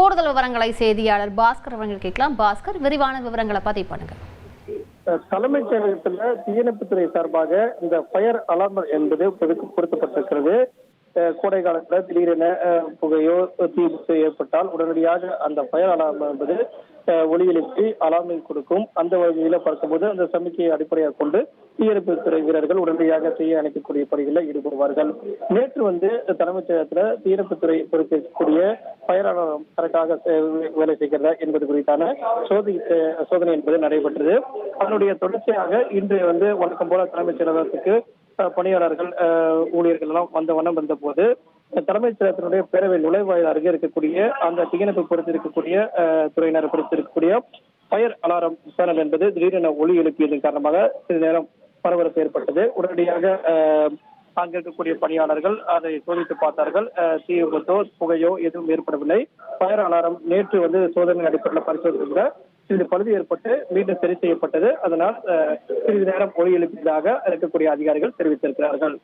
கூடுதல் விவரங்களை செய்தியாளர் பாஸ்கர் அவர்கள் கேட்கலாம். பாஸ்கர், விரிவான விவரங்களை பதிவு பண்ணுங்க. தலைமைச் செயலகத்தில் தீயணைப்புத்துறை சார்பாக இந்த ஃபயர் அலார்ம் என்பது பொருத்தப்பட்டிருக்கிறது. கோடை காலத்துல திடீரென புகையோ தீ ஏற்பட்டால் உடனடியாக அந்த ஃபயர் அலார்ம் என்பது ஒலி எழுப்பி அலார்மை கொடுக்கும். அந்த வகையில பார்க்கும்போது அந்த சமிக்கையை அடிப்படையாக கொண்டு தீயணைப்புத்துறை வீரர்கள் உடனடியாக தீயை அணைக்கக்கூடிய பணிகளில் ஈடுபடுவார்கள். நேற்று தலைமைச் செயலகத்துல தீயணைப்புத்துறை பொறுப்பேற்கக்கூடிய ஃபயர் அலார்ம் கரெக்டாக வேலை செய்கிறதா என்பது குறித்தான சோதனை என்பது நடைபெற்றது. அதனுடைய தொடர்ச்சியாக இன்று வழக்கம் போல தலைமைச் செயலகத்துக்கு பணியாளர்கள் ஊழியர்கள் எல்லாம் வந்த வண்ணம் வந்த போது தலைமைச் செயலகத்தினுடைய பேரவை நுழைவாயில் அருகே இருக்கக்கூடிய அந்த தீயணைப்பு பொறுத்திருக்கக்கூடிய துறையினர் பொறுத்திருக்கக்கூடிய ஃபயர் அலாரம் பேனல் என்பது திடீரென ஒலி எழுப்பியதன் காரணமாக சிறிது நேரம் பரபரப்பு ஏற்பட்டது. உடனடியாக அங்க இருக்கக்கூடிய பணியாளர்கள் அதை சோதித்து பார்த்தார்கள். தீ விபத்தோ புகையோ எதுவும் ஏற்படவில்லை. ஃபயர் அலாரம் நேற்று சோதனை அடிப்படையில் பரிசோதனை சிறிது பழுது ஏற்பட்டு மீண்டும் சரி செய்யப்பட்டது. அதனால் சிறிது நேரம் ஒலி எழுப்பியதாக இருக்கக்கூடிய அதிகாரிகள் தெரிவித்திருக்கிறார்கள்.